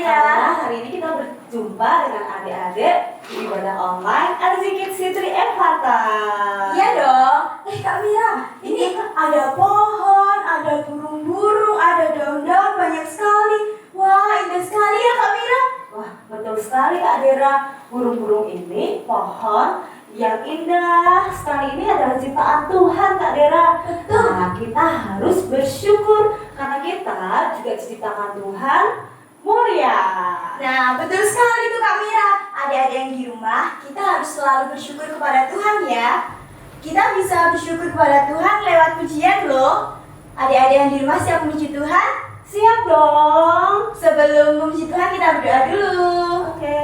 Hari ini kita berjumpa dengan adik-adik di ibadah online Arzikid Sitri Evata. Iya dong. Kak Mira, ini ada pohon, ada burung-burung, ada daun-daun banyak sekali. Wah, indah sekali ya Kak Mira. Wah, betul sekali Kak Dera. Burung-burung ini, pohon yang indah sekali ini adalah ciptaan Tuhan Kak Dera. Betul. Nah, kita harus bersyukur karena kita juga diciptakan Tuhan mulia. Nah, betul sekali tuh Kak Mira. Adik-adik yang di rumah, kita harus selalu bersyukur kepada Tuhan ya. Kita bisa bersyukur kepada Tuhan lewat pujian loh. Adik-adik yang di rumah siap memuji Tuhan? Siap dong. Sebelum memuji Tuhan kita berdoa dulu. Oke.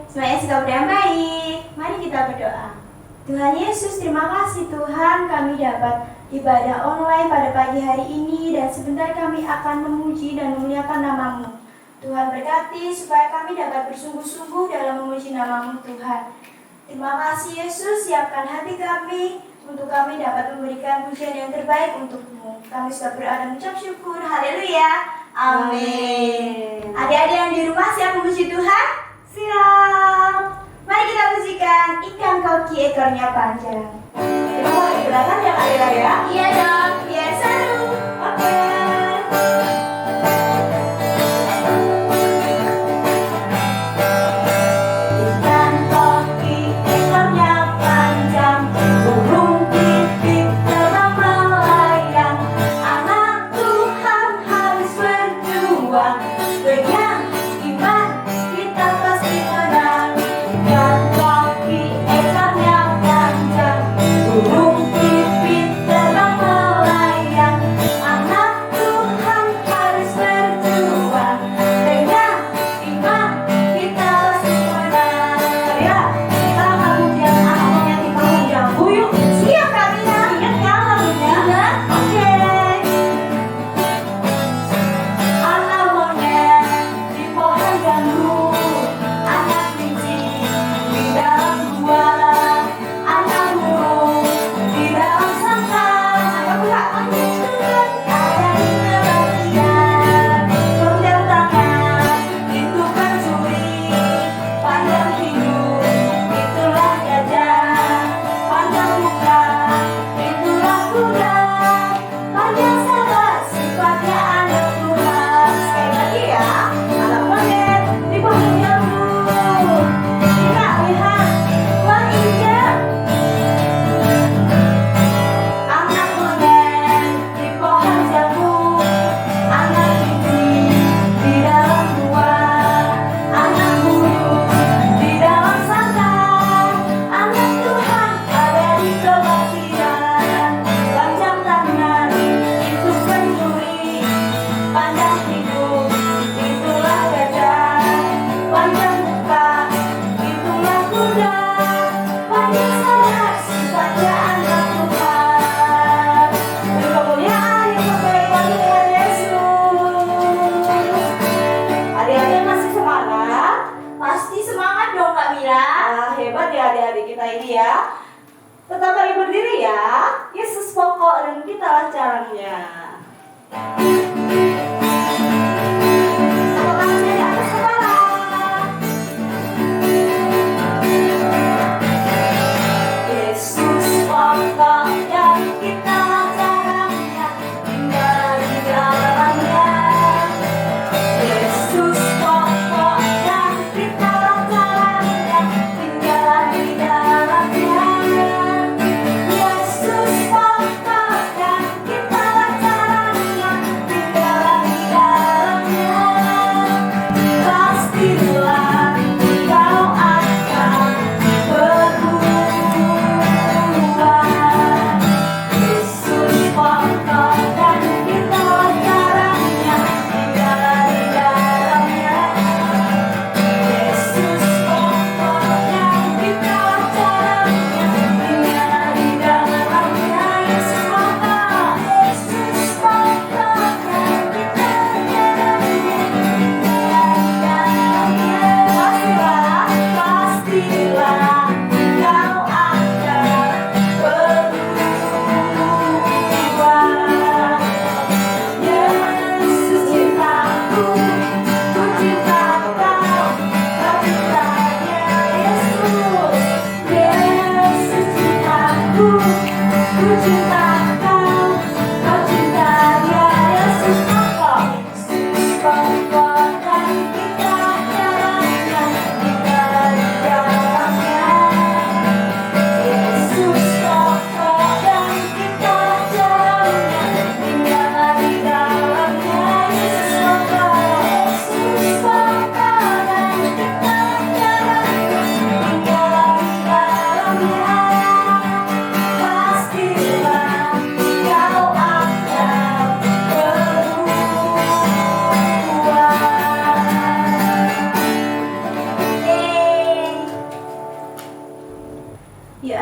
Semuanya sikap yang baik. Mari kita berdoa. Tuhan Yesus, terima kasih Tuhan kami dapat ibadah online pada pagi hari ini dan sebentar kami akan memuji dan memuliakan nama-Mu. Tuhan berkati supaya kami dapat bersungguh-sungguh dalam memuji nama-Mu Tuhan. Terima kasih Yesus, siapkan hati kami untuk kami dapat memberikan pujian yang terbaik untuk-Mu. Kami sudah berdoa dan mengucap syukur. Haleluya. Amin. Adik-adik yang di rumah siap memuji Tuhan? Siap. Mari kita pujikan ikan koki ekornya panjang. Kita mulai gerakan ya Kak Dera ya? Iya dong, biar seru. Oke. Ikan koki ekornya panjang, burung pipit terbang melayang. Anak Tuhan harus berjuang, dengan iman kita pasti menang. Ikan koki ekornya panjang, burung pipit terbang melayang. Anak Tuhan harus berjuang, dengan iman kita pasti menang. Ya, kita akan ujian anak monyet di pohon jambu yuk. Siap Kak Mira. Ingat ya lagunya? Ingat. Oke. Anak monyet di pohon jambu, anak kelinci di dalam gua, anak burung di dalam sangkar. Ayo Kak, lanjut. Ada di kebaktian, genggam tangan itu pencuri, panjang hidup itulah gajah, panjang muka itulah kuda, panjang sabar sifatnya anak Tuhan. Sekali lagi ya, anak monyet di pohon jambu. Kita lihat, wah indah. Anak monyet di pohon jambu, anak kelinci di dalam gua, anak burung di dalam sangkar, anak Tuhan ada di kebaktian. Panjang tangan itu pencuri, panjang hidup itulah gajah, panjang muka itulah kuda, panjang sabar sifatnya anak Tuhan. Dan kemuliaan yang kebaikan Tuhan Yesus. Adik-adik masih semangat? Pasti semangat dong Kak Mira. Ah, hebat ya adik-adik kita ini ya. Tetap lagi berdiri ya. Yesus pokok dan kitalah caranya. Tepuk tangannya di atas kepala. Yesus pokok dan kitalah caranya, tinggal di dalamnya. Yesus pokok dan kitalah caranya, tinggal di dalamnya. Yesus pokok dan kitalah caranya,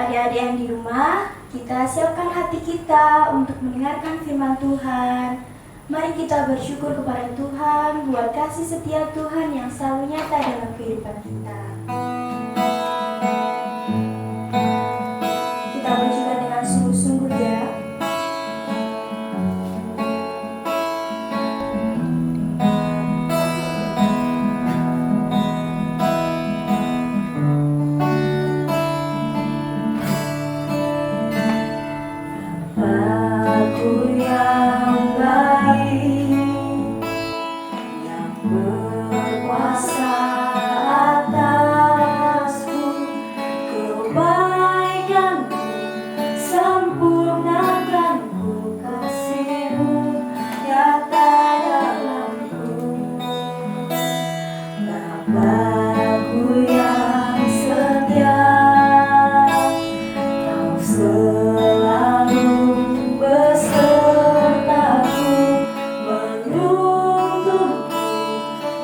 adik-adik yang di rumah, kita siapkan hati kita untuk mendengarkan firman Tuhan. Mari kita bersyukur kepada Tuhan buat kasih setia Tuhan yang selalu nyata dalam kehidupan kita. Kita bersyukur dengan sungguh-sungguh ya. Aku yang baik, yang berkuasa atasku, kebaikanmu sempurnakanku, kasihmu nyata dalamku. Bapakku yang setia, Kau selalu besertaku, menuntunku,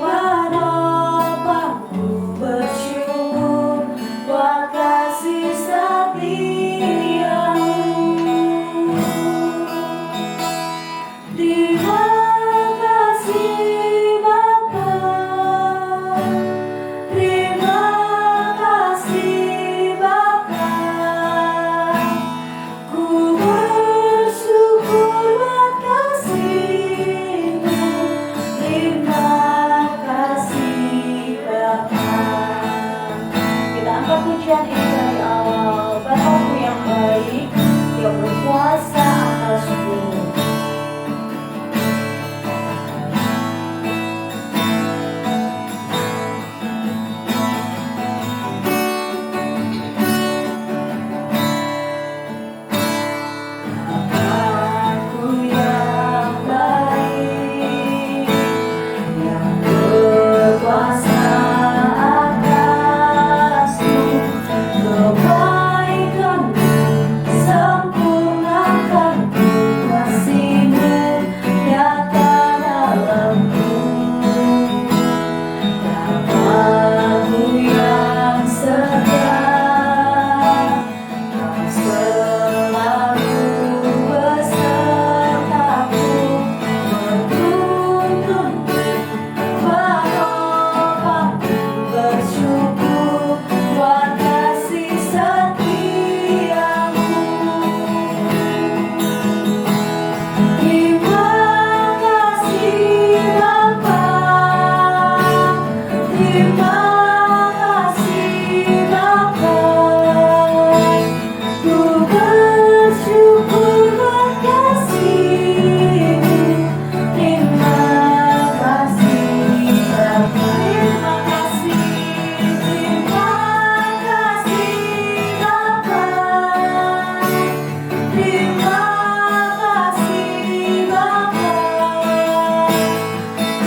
menopangku, bersyukur buat kasih setiamu. Terima kasih Bapa, terima kasih Bapa, ku bersyukur buat kasih-Mu. Terima kasih Bapa. Kita angkat pujian ini dari awal. Bapakku yang baik, yang berkuasa atasku. Bapakku yang baik, yang berkuasa atasku, kebaikanmu sempurnakanku, kasih-Mu nyata dalamku. Bapakku yang setia, Kau selalu besertaku, menuntunku, menopangku, bersyukur buat kasih setiamu. Terima kasih Bapa, terima kasih Bapa, ku bersyukur buat kasih-Mu. Terima kasih Bapa, terima kasih, terima kasih Bapa, terima kasih Bapa,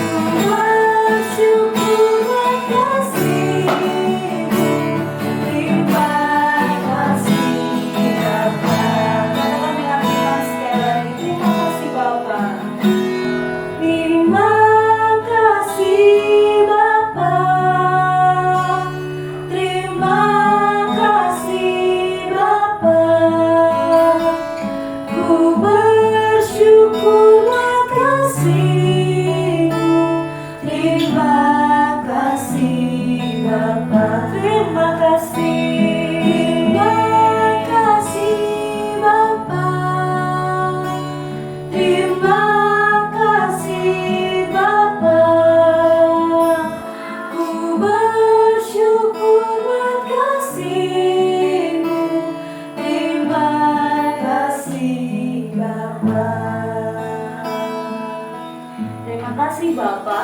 ku bersyukur buat kasih-Mu. Terima kasih Bapa. Katakan dengan iman sekali lagi, terima kasih Bapa. Terima kasih Bapa, terima kasih Bapa, ku bersyukur buat kasih-Mu. Terima kasih Bapa, terima kasih Bapa, terima kasih Bapa, ku bersyukur buat kasih-Mu. Terima kasih Bapa. Terima kasih Bapa,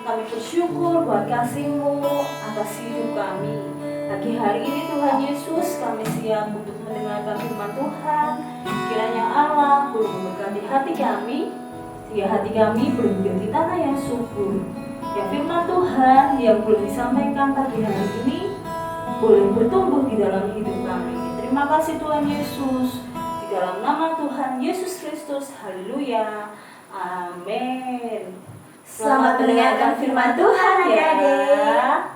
kami bersyukur buat kasih-Mu atas hidup kami. Pagi hari ini Tuhan Yesus, kami siap untuk mendengarkan firman Tuhan. Kiranya Allah boleh memberkati hati kami, sehingga hati kami boleh menjadi tanah yang subur. Ya, firman Tuhan yang boleh disampaikan pagi hari ini boleh bertumbuh di dalam hidup kami. Terima kasih Tuhan Yesus. Di dalam nama Tuhan Yesus Kristus, haleluya, amin. Selamat mendengarkan firman Tuhan adik-adik.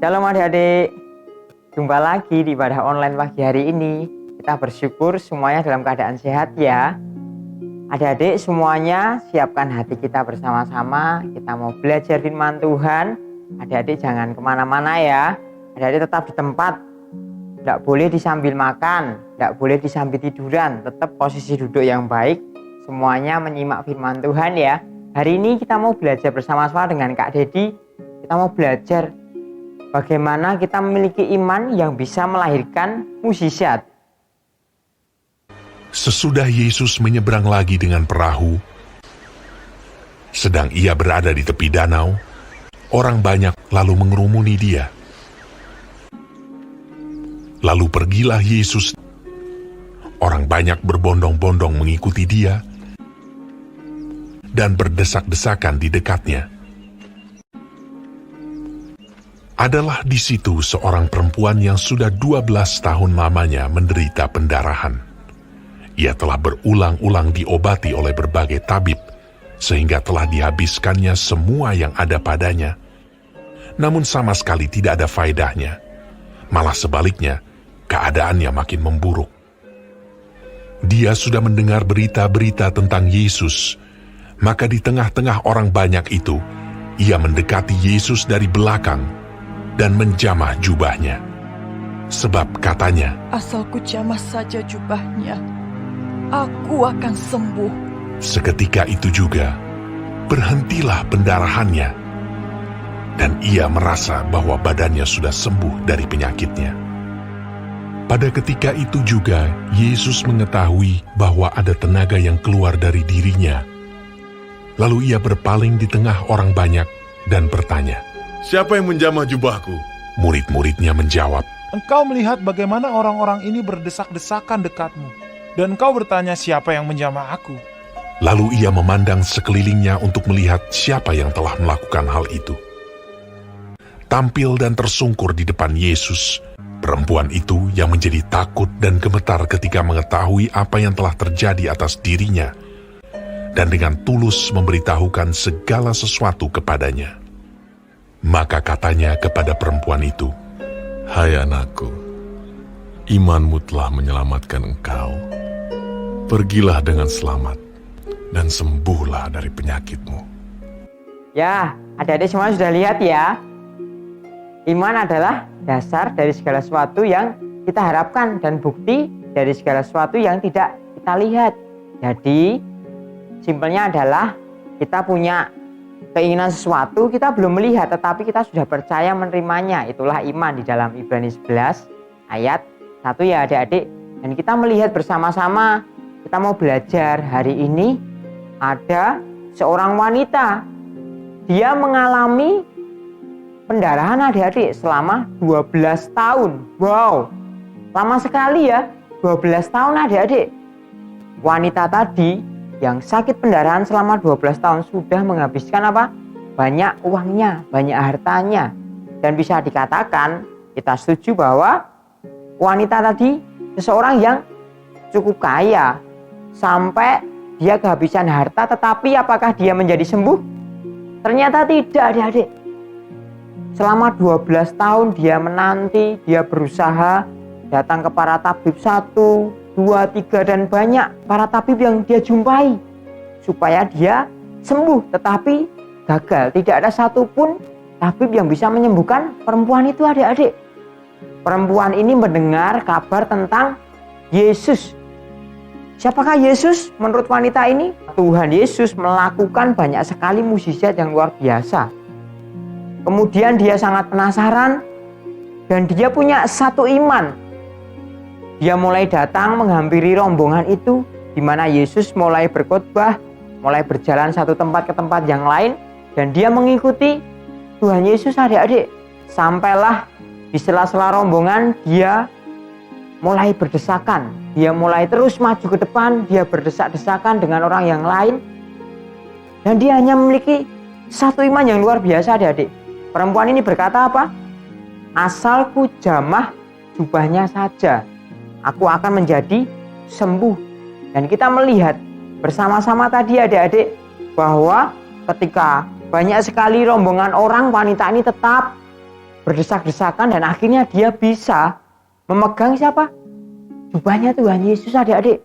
Shalom adik-adik, jumpa lagi di ibadah online pagi hari ini. Kita bersyukur semuanya dalam keadaan sehat ya. Adik-adik semuanya siapkan hati kita bersama-sama. Kita mau belajar firman Tuhan. Adik-adik jangan kemana-mana ya. Adik-adik tetap di tempat. Tidak boleh disambil makan, tidak boleh disambil tiduran. Tetap posisi duduk yang baik. Semuanya menyimak firman Tuhan ya. Hari ini kita mau belajar bersama-sama dengan Kak Dedi. Kita mau belajar bagaimana kita memiliki iman yang bisa melahirkan mukjizat. Sesudah Yesus menyeberang lagi dengan perahu, sedang ia berada di tepi danau, orang banyak lalu mengerumuni dia. Lalu pergilah Yesus. Orang banyak berbondong-bondong mengikuti dia dan berdesak-desakan di dekatnya. Adalah di situ seorang perempuan yang sudah 12 tahun lamanya menderita pendarahan. Ia telah berulang-ulang diobati oleh berbagai tabib, sehingga telah dihabiskannya semua yang ada padanya. Namun sama sekali tidak ada faedahnya. Malah sebaliknya, keadaannya makin memburuk. Dia sudah mendengar berita-berita tentang Yesus, maka di tengah-tengah orang banyak itu, ia mendekati Yesus dari belakang dan menjamah jubahnya. Sebab katanya, asal ku jamah saja jubahnya, aku akan sembuh. seketika itu juga, berhentilah pendarahannya, dan ia merasa bahwa badannya sudah sembuh dari penyakitnya. Pada ketika itu juga, Yesus mengetahui bahwa ada tenaga yang keluar dari dirinya. Lalu ia berpaling di tengah orang banyak dan bertanya, "Siapa yang menjamah jubahku?" Murid-muridnya menjawab, Engkau melihat bagaimana orang-orang ini berdesak-desakan dekatmu, dan engkau bertanya siapa yang menjamah aku. Lalu ia memandang sekelilingnya untuk melihat siapa yang telah melakukan hal itu. Tampil dan tersungkur di depan Yesus, perempuan itu yang menjadi takut dan gemetar ketika mengetahui apa yang telah terjadi atas dirinya, dan dengan tulus memberitahukan segala sesuatu kepadanya. Maka katanya kepada perempuan itu, "Hai anakku, imanmu telah menyelamatkan engkau. Pergilah dengan selamat dan sembuhlah dari penyakitmu." Ya, adik-adik semua sudah lihat ya. Iman adalah dasar dari segala sesuatu yang kita harapkan dan bukti dari segala sesuatu yang tidak kita lihat. Jadi, simpelnya adalah kita punya keinginan sesuatu, kita belum melihat tetapi kita sudah percaya menerimanya. Itulah iman di dalam Ibrani 11 ayat 1 ya adik-adik. Dan kita melihat bersama-sama, kita mau belajar hari ini ada seorang wanita. Dia mengalami pendarahan adik-adik selama 12 tahun. Wow, lama sekali ya, 12 tahun adik-adik. Wanita tadi yang sakit pendarahan selama 12 tahun sudah menghabiskan apa? Banyak uangnya, banyak hartanya. Dan bisa dikatakan, kita setuju bahwa wanita tadi seseorang yang cukup kaya. Sampai dia kehabisan harta, tetapi apakah dia menjadi sembuh? Ternyata tidak adik-adik. Selama 12 tahun dia menanti, dia berusaha datang ke para tabib 1, 2, 3 dan banyak para tabib yang dia jumpai supaya dia sembuh, tetapi gagal. Tidak ada satupun tabib yang bisa menyembuhkan perempuan itu adik-adik. Perempuan ini mendengar kabar tentang Yesus. Siapakah Yesus menurut wanita ini? Tuhan Yesus melakukan banyak sekali mukjizat yang luar biasa. Kemudian dia sangat penasaran dan dia punya satu iman. Dia mulai datang menghampiri rombongan itu di mana Yesus mulai berkhotbah, mulai berjalan satu tempat ke tempat yang lain, dan dia mengikuti Tuhan Yesus adik-adik. Sampailah di sela-sela rombongan dia mulai berdesakan, dia mulai terus maju ke depan, dia berdesak-desakan dengan orang yang lain, dan dia hanya memiliki satu iman yang luar biasa adik-adik. Perempuan ini berkata apa? Asalku jamah jubahnya saja, aku akan menjadi sembuh. Dan kita melihat bersama-sama tadi adik-adik bahwa ketika banyak sekali rombongan orang, wanita ini tetap berdesak-desakan dan akhirnya dia bisa memegang siapa? Jubahnya Tuhan Yesus, adik-adik.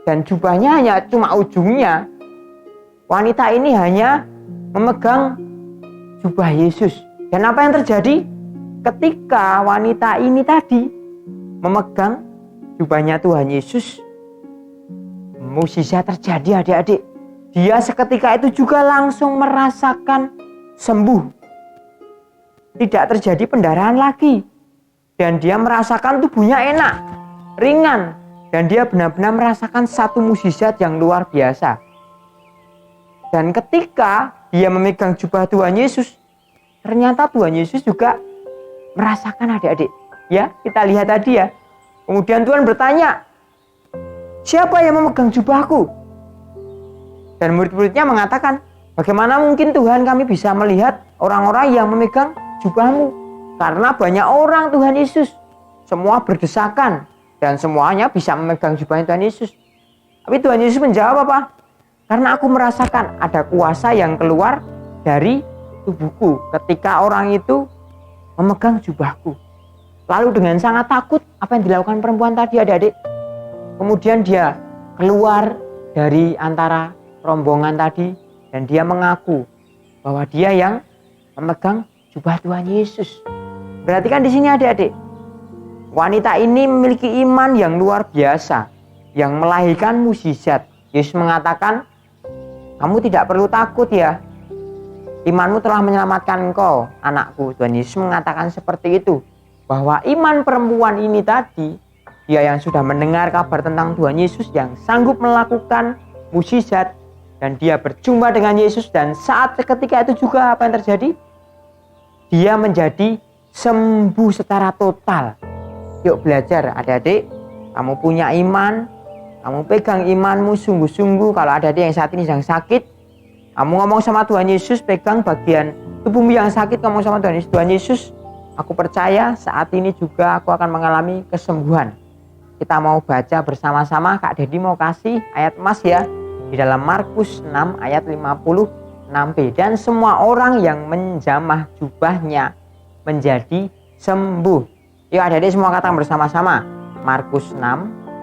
Dan jubahnya hanya cuma ujungnya. Wanita ini hanya memegang jubah Yesus. Dan apa yang terjadi? Ketika wanita ini tadi memegang jubahnya Tuhan Yesus, mukjizat terjadi, adik-adik. Dia seketika itu juga langsung merasakan sembuh. Tidak terjadi pendarahan lagi. Dan dia merasakan tubuhnya enak, ringan. Dan dia benar-benar merasakan satu mukjizat yang luar biasa. Dan ketika dia memegang jubah Tuhan Yesus, ternyata Tuhan Yesus juga merasakan, adik-adik. Ya, kita lihat tadi ya. Kemudian Tuhan bertanya, siapa yang memegang jubahku? Dan murid-muridnya mengatakan, bagaimana mungkin Tuhan kami bisa melihat orang-orang yang memegang jubahmu? Karena banyak orang Tuhan Yesus. Semua berdesakan. Dan semuanya bisa memegang jubah Tuhan Yesus. Tapi Tuhan Yesus menjawab apa? Karena aku merasakan ada kuasa yang keluar dari tubuhku ketika orang itu memegang jubahku. Lalu dengan sangat takut, apa yang dilakukan perempuan tadi, adik-adik? Kemudian dia keluar dari antara rombongan tadi dan dia mengaku bahwa dia yang memegang jubah Tuhan Yesus. Berarti kan di sini, adik-adik, wanita ini memiliki iman yang luar biasa yang melahirkan mukjizat. Yesus mengatakan, kamu tidak perlu takut ya. Imanmu telah menyelamatkan engkau, anakku. Tuhan Yesus mengatakan seperti itu. Bahwa iman perempuan ini tadi, dia yang sudah mendengar kabar tentang Tuhan Yesus yang sanggup melakukan mukjizat. Dan dia berjumpa dengan Yesus. Dan saat ketika itu juga apa yang terjadi? Dia menjadi sembuh secara total. Yuk belajar, adik-adik. Kamu punya iman. Kamu pegang imanmu sungguh-sungguh. Kalau ada adik yang saat ini sedang sakit, kamu ngomong sama Tuhan Yesus, pegang bagian tubuhmu yang sakit, ngomong sama Tuhan Yesus. Tuhan Yesus, aku percaya saat ini juga aku akan mengalami kesembuhan. Kita mau baca bersama-sama. Kak Dedi mau kasih ayat emas ya. Di dalam Markus 6 ayat 56b. Dan semua orang yang menjamah jubahnya menjadi sembuh. Yuk adik-adik semua katakan bersama-sama. Markus 6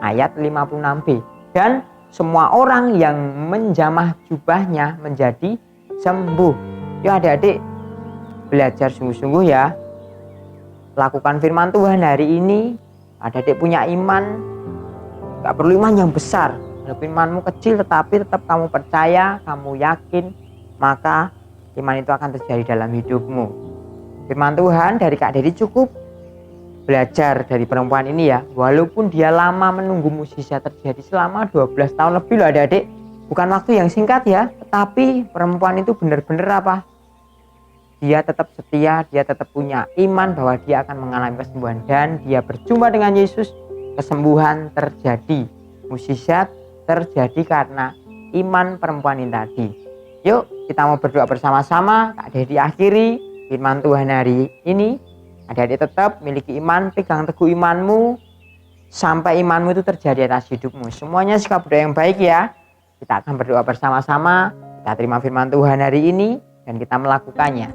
ayat 56b. Dan semua orang yang menjamah jubahnya menjadi sembuh. Yuk adik-adik belajar sungguh-sungguh ya. Lakukan firman Tuhan hari ini. Adik-adik punya iman. Gak perlu iman yang besar. Imanmu kecil tetapi tetap kamu percaya, kamu yakin, maka iman itu akan terjadi dalam hidupmu. Firman Tuhan dari Kak Dedi cukup belajar dari perempuan ini ya. Walaupun dia lama menunggu mukjizat terjadi selama 12 tahun lebih loh adik-adik. Bukan waktu yang singkat ya. Tetapi perempuan itu benar-benar apa? Dia tetap setia, dia tetap punya iman bahwa dia akan mengalami kesembuhan. Dan dia berjumpa dengan Yesus, kesembuhan terjadi. Mukjizat terjadi karena iman perempuan ini tadi. Yuk kita mau berdoa bersama-sama. Kak Dedi akhiri firman Tuhan hari ini. Adik-adik tetap miliki iman, pegang teguh imanmu sampai imanmu itu terjadi atas hidupmu. Semuanya sikap berdoa yang baik ya. Kita akan berdoa bersama-sama. Kita terima firman Tuhan hari ini dan kita melakukannya.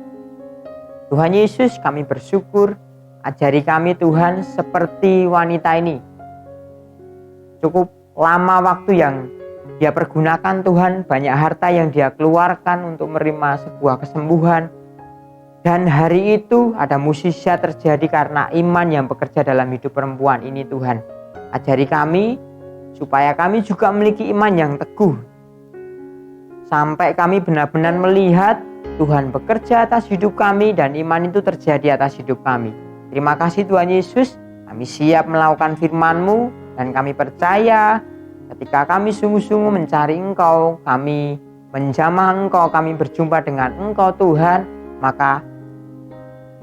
Tuhan Yesus, kami bersyukur. Ajari kami Tuhan seperti wanita ini. Cukup lama waktu yang dia pergunakan Tuhan, banyak harta yang dia keluarkan untuk menerima sebuah kesembuhan. Dan hari itu ada mukjizat terjadi karena iman yang bekerja dalam hidup perempuan ini Tuhan. Ajari kami supaya kami juga memiliki iman yang teguh. Sampai kami benar-benar melihat Tuhan bekerja atas hidup kami dan iman itu terjadi atas hidup kami. Terima kasih Tuhan Yesus, kami siap melakukan firman-Mu. Dan kami percaya ketika kami sungguh-sungguh mencari Engkau, kami menjamah Engkau, kami berjumpa dengan Engkau Tuhan, maka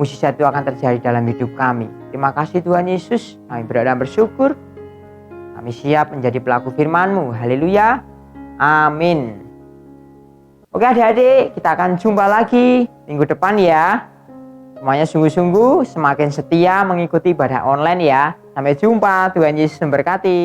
mukjizat itu akan terjadi dalam hidup kami. Terima kasih Tuhan Yesus, kami berdoa dan bersyukur. Kami siap menjadi pelaku firman-Mu. Haleluya. Amin. Oke adik-adik, kita akan jumpa lagi minggu depan ya. Semuanya sungguh-sungguh semakin setia mengikuti ibadah online ya. Sampai jumpa, Tuhan Yesus memberkati.